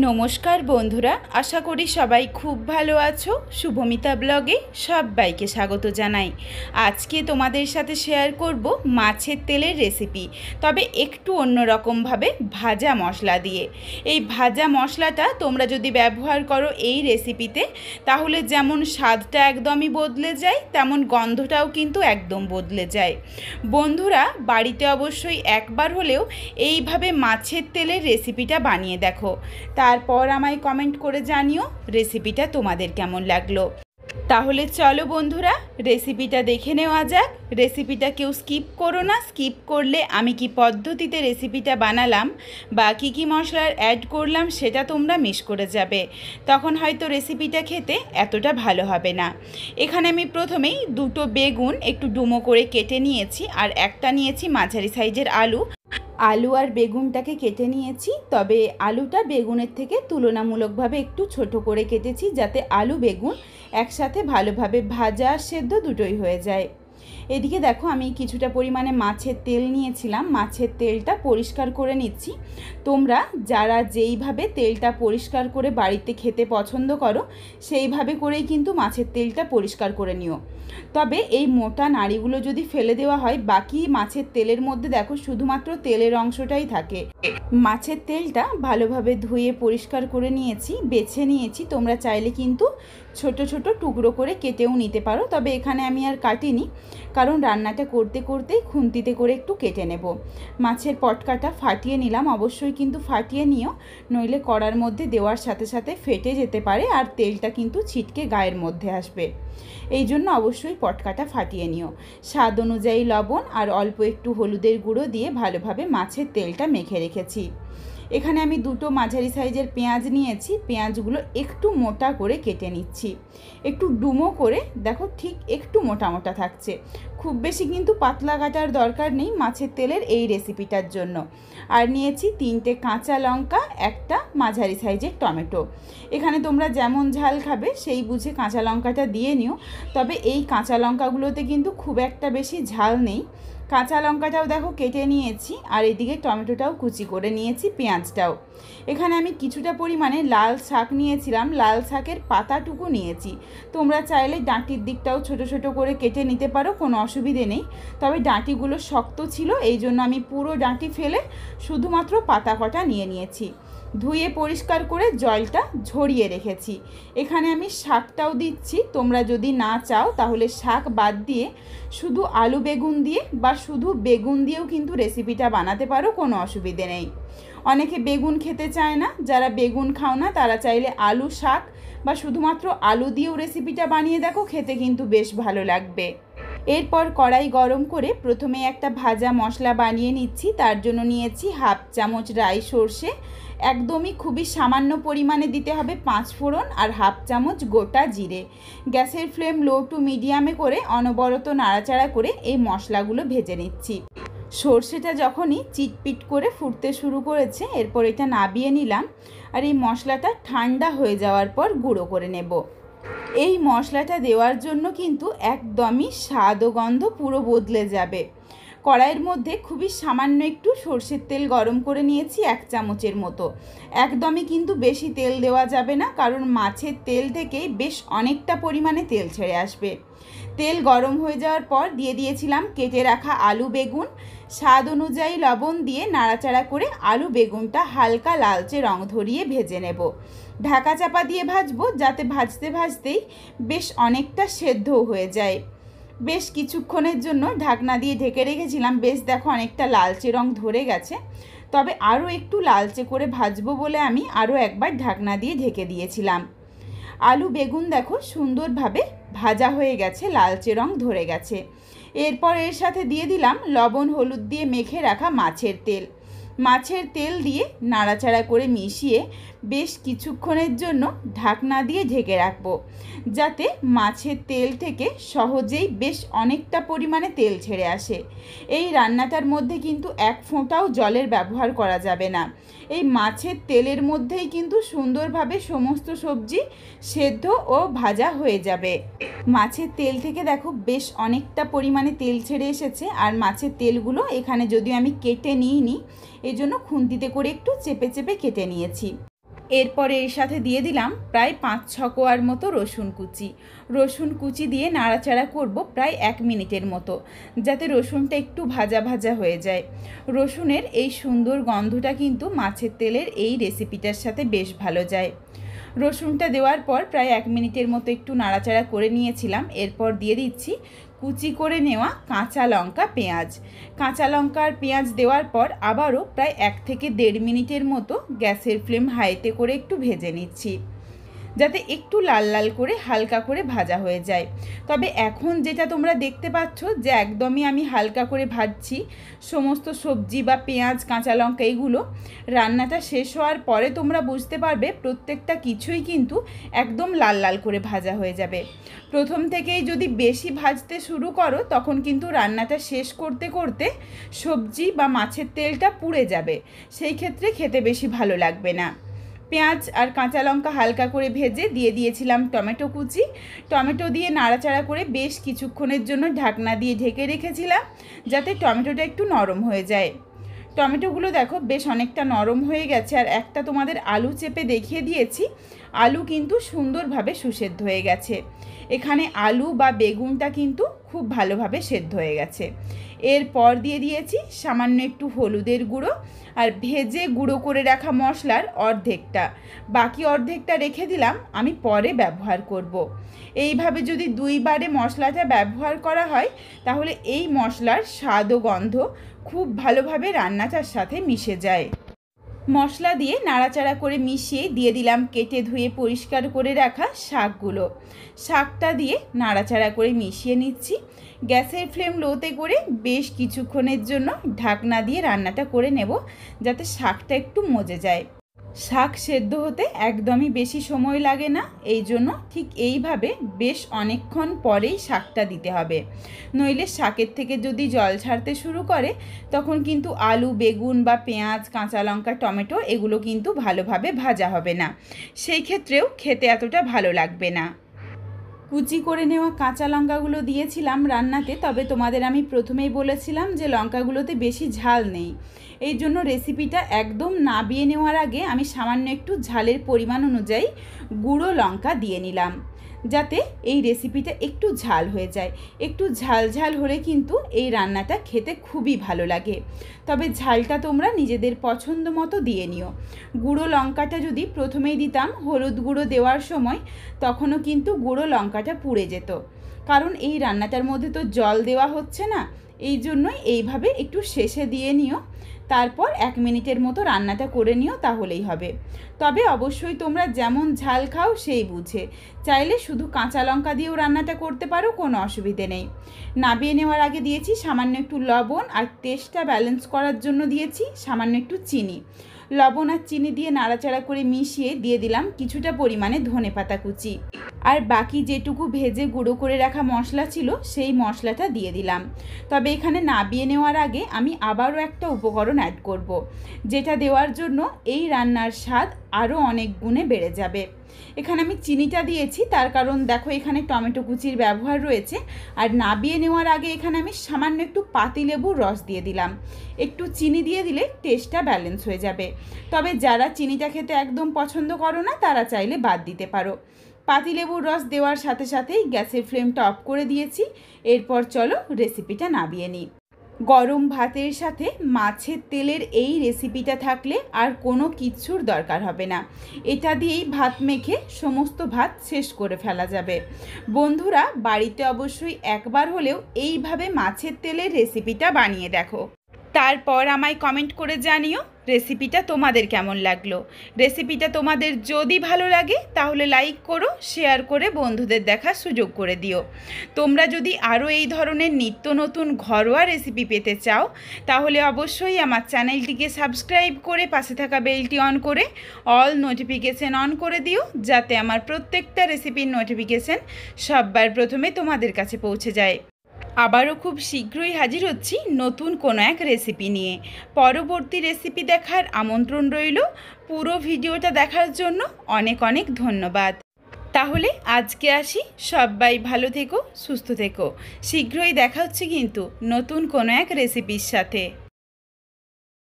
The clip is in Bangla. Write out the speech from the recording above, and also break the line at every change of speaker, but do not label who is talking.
নমস্কার বন্ধুরা, আশা করি সবাই খুব ভালো আছো। শুভমিতা ব্লগে সবাইকে স্বাগত জানাই। আজকে তোমাদের সাথে শেয়ার করব মাছের তেলের রেসিপি, তবে একটু অন্যরকমভাবে ভাজা মশলা দিয়ে। এই ভাজা মশলাটা তোমরা যদি ব্যবহার করো এই রেসিপিতে, তাহলে যেমন স্বাদটা একদমই বদলে যায়, তেমন গন্ধটাও কিন্তু একদম বদলে যায়। বন্ধুরা, বাড়িতে অবশ্যই একবার হলেও এইভাবে মাছের তেলের রেসিপিটা বানিয়ে দেখো, তারপর আমায় কমেন্ট করে জানিও রেসিপিটা তোমাদের কেমন লাগলো। তাহলে চলো বন্ধুরা, রেসিপিটা দেখে নেওয়া যাক। রেসিপিটা কেউ স্কিপ করো না। স্কিপ করলে আমি কি পদ্ধতিতে রেসিপিটা বানালাম বা কী মশলার অ্যাড করলাম সেটা তোমরা মিস করে যাবে, তখন হয়তো রেসিপিটা খেতে এতটা ভালো হবে না। এখানে আমি প্রথমেই দুটো বেগুন একটু ডুমো করে কেটে নিয়েছি, আর একটা নিয়েছি মাঝারি সাইজের আলু। আলু আর বেগুনটাকে কেটে নিয়েছি, তবে আলুটা বেগুনের থেকে তুলনামূলকভাবে একটু ছোট করে কেটেছি, যাতে আলু বেগুন একসাথে ভালোভাবে ভাজা সেদ্ধ দুটোই হয়ে যায়। এদিকে দেখো, আমি কিছুটা পরিমাণে মাছের তেল নিয়েছিলাম, মাছের তেলটা পরিষ্কার করে নিচ্ছি। তোমরা যারা যেইভাবে তেলটা পরিষ্কার করে বাড়িতে খেতে পছন্দ করো, সেইভাবে করেই কিন্তু মাছের তেলটা পরিষ্কার করে নিও। তবে এই মোটা নাড়িগুলো যদি ফেলে দেওয়া হয়, বাকি মাছের তেলের মধ্যে দেখো শুধুমাত্র তেলের অংশটাই থাকে। মাছের তেলটা ভালোভাবে ধুয়ে পরিষ্কার করে নিয়েছি, বেছে নিয়েছি। তোমরা চাইলে কিন্তু ছোট ছোট টুকরো করে কেটেও নিতে পারো, তবে এখানে আমি আর কাটিনি, কারণ রান্নাটা করতে করতেই খুন্তিতে করে একটু কেটে নেব। মাছের পটকাটা ফাটিয়ে নিলাম, অবশ্যই কিন্তু ফাটিয়ে নিও, নইলে কড়ার মধ্যে দেওয়ার সাথে সাথে ফেটে যেতে পারে আর তেলটা কিন্তু ছিটকে গায়ের মধ্যে আসবে। এই জন্য অবশ্যই পটকাটা ফাটিয়ে নিও। স্বাদ অনুযায়ী লবণ আর অল্প একটু হলুদের গুঁড়ো দিয়ে ভালোভাবে মাছের তেলটা মেখে রেখেছি। এখানে আমি দুটো মাঝারি সাইজের পেঁয়াজ নিয়েছি, পেঁয়াজগুলো একটু মোটা করে কেটে নিচ্ছি, একটু ডুমো করে। দেখো, ঠিক একটু মোটা মোটা থাকছে, খুব বেশি কিন্তু পাতলা কাটার দরকার নেই মাছের তেলের এই রেসিপিটার জন্য। আর নিয়েছি 3টে কাঁচা লঙ্কা, একটা মাঝারি সাইজের টমেটো। এখানে তোমরা যেমন ঝাল খাবে সেই বুঝে কাঁচা লঙ্কাটা দিয়ে নিও, তবে এই কাঁচা লঙ্কাগুলোতে কিন্তু খুব একটা বেশি ঝাল নেই। কাঁচা লঙ্কাটাও দেখো কেটে নিয়েছি, আর এদিকে টমেটোটাও কুচি করে নিয়েছি, পেঁয়াজটাও। এখানে আমি কিছুটা পরিমাণে লাল শাক নিয়েছিলাম, লাল শাকের পাতাটুকু নিয়েছি। তোমরা চাইলে ডাঁটির দিকটাও ছোট ছোট করে কেটে নিতে পারো, কোনো অসুবিধে নেই। তবে ডাঁটিগুলো শক্ত ছিল, এই জন্য আমি পুরো ডাঁটি ফেলে শুধুমাত্র পাতা কটা নিয়ে নিয়েছি। ধুয়ে পরিষ্কার করে জলটা ঝরিয়ে রেখেছি। এখানে আমি শাকটাও দিচ্ছি, তোমরা যদি না চাও তাহলে শাক বাদ দিয়ে শুধু আলু বেগুন দিয়ে বা শুধু বেগুন দিয়েও কিন্তু রেসিপিটা বানাতে পারো, কোনো অসুবিধে নেই। অনেকে বেগুন খেতে চায় না, যারা বেগুন খাও না তারা চাইলে আলু শাক বা শুধুমাত্র আলু দিয়েও রেসিপিটা বানিয়ে দেখো, খেতে কিন্তু বেশ ভালো লাগবে। এরপর কড়াই গরম করে প্রথমে একটা ভাজা মশলা বানিয়ে নিচ্ছি। তার জন্য নিয়েছি হাফ চামচ রাই সর্ষে, একদমই খুবই সামান্য পরিমাণে দিতে হবে 5 ফোড়ন, আর হাফ চামচ গোটা জিরে। গ্যাসের ফ্লেম লো টু মিডিয়ামে করে অনবরত নাড়াচাড়া করে এই মশলাগুলো ভেজে নিচ্ছি। সর্ষেটা যখনই চিটপিট করে ফুটতে শুরু করেছে, এরপর এটা নাবিয়ে নিলাম, আর এই মশলাটা ঠান্ডা হয়ে যাওয়ার পর গুঁড়ো করে নেব। এই মশলাটা দেওয়ার জন্য কিন্তু একদমই স্বাদ ও গন্ধ পুরো বদলে যাবে। কড়াইয়ের মধ্যে খুবই সামান্য একটু সর্ষের তেল গরম করে নিয়েছি, 1 চামচের মতো। একদমই কিন্তু বেশি তেল দেওয়া যাবে না, কারণ মাছের তেল থেকেই বেশ অনেকটা পরিমাণে তেল ছেড়ে আসবে। তেল গরম হয়ে যাওয়ার পর দিয়ে দিয়েছিলাম কেটে রাখা আলু বেগুন। স্বাদ অনুযায়ী লবণ দিয়ে নাড়াচাড়া করে আলু বেগুনটা হালকা লালচে রং ধরিয়ে ভেজে নেব। ঢাকা চাপা দিয়ে ভাজবো, যাতে ভাজতে ভাজতেই বেশ অনেকটা সেদ্ধও হয়ে যায়। বেশ কিছুক্ষণের জন্য ঢাকনা দিয়ে ঢেকে রেখেছিলাম, বেশ দেখো অনেকটা লালচে রং ধরে গেছে। তবে আরও একটু লালচে করে ভাজবো বলে আমি আরও একবার ঢাকনা দিয়ে ঢেকে দিয়েছিলাম। আলু বেগুন দেখো সুন্দরভাবে ভাজা হয়ে গেছে, লালচে রং ধরে গেছে। এরপর এর সাথে দিয়ে দিলাম লবণ হলুদ দিয়ে মেখে রাখা মাছের তেল। মাছের তেল দিয়ে নাড়াচাড়া করে মিশিয়ে বেশ কিছুক্ষণের জন্য ঢাকনা দিয়ে ঢেকে রাখবো, যাতে মাছের তেল থেকে সহজেই বেশ অনেকটা পরিমাণে তেল ছেড়ে আসে। এই রান্নাটার মধ্যে কিন্তু এক ফোঁটাও জলের ব্যবহার করা যাবে না। এই মাছের তেলের মধ্যেই কিন্তু সুন্দরভাবে সমস্ত সবজি সেদ্ধ ও ভাজা হয়ে যাবে। মাছের তেল থেকে দেখো বেশ অনেকটা পরিমাণে তেল ছেড়ে এসেছে, আর মাছের তেলগুলো এখানে যদিও আমি কেটে নিইনি, এই জন্য খুন্তিতে করে একটু চেপে চেপে কেটে নিয়েছি। এরপরে এর সাথে দিয়ে দিলাম প্রায় 5-6 কোয়ার মতো রসুন কুচি দিয়ে নাড়াচাড়া করব প্রায় 1 মিনিটের মতো, যাতে রসুনটা একটু ভাজা ভাজা হয়ে যায়। রসুনের এই সুন্দর গন্ধটা কিন্তু মাছের তেলের এই রেসিপিটার সাথে বেশ ভালো যায়। রসুনটা দেওয়ার পর প্রায় 1 মিনিটের মতো একটু নাড়াচাড়া করে নিয়েছিলাম। এরপর দিয়ে দিচ্ছি কুচি করে নেওয়া কাঁচা লঙ্কা, পেঁয়াজ দেওয়ার পর আবারও প্রায় 1 থেকে 1.5 মিনিটের মতো গ্যাসের ফ্লেম হাইতে করে একটু ভেজে নিচ্ছি, যাতে একটু লাল লাল করে হালকা করে ভাজা হয়ে যায়। তবে এখন যেটা তোমরা দেখতে পাচ্ছ যে একদমই আমি হালকা করে ভাজছি সমস্ত সবজি বা পেঁয়াজ, কাঁচা লঙ্কা এগুলো। রান্নাটা শেষ হওয়ার পরে তোমরা বুঝতে পারবে প্রত্যেকটা কিছুই কিন্তু একদম লাল লাল করে ভাজা হয়ে যাবে। প্রথম থেকেই যদি বেশি ভাজতে শুরু করো তখন কিন্তু রান্নাটা শেষ করতে করতে সবজি বা মাছের তেলটা পুড়ে যাবে, সেই ক্ষেত্রে খেতে বেশি ভালো লাগবে না। পেঁয়াজ আর কাঁচা লঙ্কা হালকা করে ভেজে দিয়ে দিয়েছিলাম টমেটো কুচি। টমেটো দিয়ে নাড়াচাড়া করে বেশ কিছুক্ষণের জন্য ঢাকনা দিয়ে ঢেকে রেখেছিলাম, যাতে টমেটোটা একটু নরম হয়ে যায়। টমেটোগুলো দেখো বেশ অনেকটা নরম হয়ে গেছে। আর একটা তোমাদের আলু চেপে দেখিয়ে দিয়েছি, আলু কিন্তু সুন্দরভাবে সুসেদ্ধ হয়ে গেছে। এখানে আলু বা বেগুনটা কিন্তু খুব ভালোভাবে সেদ্ধ হয়ে গেছে। এরপর দিয়ে দিয়েছি সামান্য একটু হলুদের গুঁড়ো আর ভেজে গুঁড়ো করে রাখা মশলার অর্ধেকটা, বাকি অর্ধেকটা রেখে দিলাম আমি পরে ব্যবহার করব। এইভাবে যদি 2 বারে মশলাটা ব্যবহার করা হয় তাহলে এই মশলার স্বাদ ও গন্ধ খুব ভালোভাবে রান্নাটার সাথে মিশে যায়। মশলা দিয়ে নাড়াচাড়া করে মিশিয়ে দিয়ে দিলাম কেটে ধুয়ে পরিষ্কার করে রাখা শাকটা দিয়ে নাড়াচাড়া করে মিশিয়ে নিচ্ছি। গ্যাসের ফ্লেম লোতে করে বেশ কিছুক্ষণের জন্য ঢাকনা দিয়ে রান্নাটা করে নেব, যাতে শাকটা একটু মজে যায়। শাক সেদ্ধ হতে একদমই বেশি সময় লাগে না, এই জন্য ঠিক এইভাবে বেশ অনেকক্ষণ পরেই শাকটা দিতে হবে। নইলে শাকের থেকে যদি জল ছাড়তে শুরু করে তখন কিন্তু আলু, বেগুন বা পেঁয়াজ, কাঁচা লঙ্কা, টমেটো এগুলো কিন্তু ভালোভাবে ভাজা হবে না, সেই ক্ষেত্রেও খেতে এতটা ভালো লাগবে না। কুচি করে নেওয়া কাঁচা লঙ্কাগুলো দিয়েছিলাম রান্নাতে, তবে তোমাদের আমি প্রথমেই বলেছিলাম যে লঙ্কাগুলোতে বেশি ঝাল নেই, এই জন্য রেসিপিটা একদম নাবিয়ে নেওয়ার আগে আমি সামান্য একটু ঝালের পরিমাণ অনুযায়ী গুঁড়ো লঙ্কা দিয়ে নিলাম, যাতে এই রেসিপিটা একটু ঝাল হয়ে যায়। একটু ঝাল ঝাল হলে কিন্তু এই রান্নাটা খেতে খুবই ভালো লাগে। তবে ঝালটা তোমরা নিজেদের পছন্দ মতো দিয়ে নিও। গুঁড়ো লঙ্কাটা যদি প্রথমেই দিতাম হলুদ গুঁড়ো দেওয়ার সময়, তখনও কিন্তু গুঁড়ো লঙ্কাটা পুড়ে যেত, কারণ এই রান্নাটার মধ্যে তো জল দেওয়া হচ্ছে না, এই জন্যই এইভাবে একটু শেষে দিয়ে নিও। তারপর 1 মিনিটের মতো রান্নাটা করে নিও, তাহলেই হবে। তবে অবশ্যই তোমরা যেমন ঝাল খাও সেই বুঝে, চাইলে শুধু কাঁচা লঙ্কা দিয়েও রান্নাটা করতে পারো, কোনো অসুবিধে নেই। নাবিয়ে নেওয়ার আগে দিয়েছি সামান্য একটু লবণ, আর টেস্টটা ব্যালেন্স করার জন্য দিয়েছি সামান্য একটু চিনি। লবণ আর চিনি দিয়ে নাড়াচাড়া করে মিশিয়ে দিয়ে দিলাম কিছুটা পরিমাণে ধনেপাতা কুচি, আর বাকি যেটুকু ভেজে গুঁড়ো করে রাখা মশলা ছিল সেই মশলাটা দিয়ে দিলাম। তবে এখানে নাবিয়ে নেওয়ার আগে আমি আবারও একটা উপকরণ অ্যাড করব, যেটা দেওয়ার জন্য এই রান্নার স্বাদ আরও অনেক গুণে বেড়ে যাবে। এখানে আমি চিনিটা দিয়েছি, তার কারণ দেখো এখানে টমেটো কুচির ব্যবহার রয়েছে। আর নাবিয়ে নেওয়ার আগে এখানে আমি সামান্য একটু পাতিলেবুর রস দিয়ে দিলাম। একটু চিনি দিয়ে দিলে টেস্টটা ব্যালেন্স হয়ে যাবে। তবে যারা চিনিটা খেতে একদম পছন্দ করো না তারা চাইলে বাদ দিতে পারো। পাতিলেবুর রস দেওয়ার সাথে সাথেই গ্যাসের ফ্লেমটা অফ করে দিয়েছি। এরপর চলো রেসিপিটা নাবিয়ে নিই। গরম ভাতের সাথে মাছের তেলের এই রেসিপিটা থাকলে আর কোনো কিচ্ছুর দরকার হবে না, এটা দিয়েই ভাত মেখে সমস্ত ভাত শেষ করে ফেলা যাবে। বন্ধুরা বাড়িতে অবশ্যই একবার হলেও এইভাবে মাছের তেলের রেসিপিটা বানিয়ে দেখো, তারপর আমায় কমেন্ট করে জানিও রেসিপিটা তোমাদের কেমন লাগলো। রেসিপিটা তোমাদের যদি ভালো লাগে তাহলে লাইক করো, শেয়ার করে বন্ধুদের দেখার সুযোগ করে দিও। তোমরা যদি আরও এই ধরনের নিত্য নতুন ঘরোয়া রেসিপি পেতে চাও তাহলে অবশ্যই আমার চ্যানেলটিকে সাবস্ক্রাইব করে পাশে থাকা বেলটি অন করে অল নোটিফিকেশান অন করে দিও, যাতে আমার প্রত্যেকটা রেসিপির নোটিফিকেশান সবার প্রথমে তোমাদের কাছে পৌঁছে যায়। আবারও খুব শীঘ্রই হাজির হচ্ছি নতুন কোনো এক রেসিপি নিয়ে। পরবর্তী রেসিপি দেখার আমন্ত্রণ রইল। পুরো ভিডিওটা দেখার জন্য অনেক অনেক ধন্যবাদ। তাহলে আজকে আসি, সবাই ভালো থেকো, সুস্থ থেকো। শীঘ্রই দেখা হচ্ছে কিন্তু নতুন কোনো এক রেসিপির সাথে।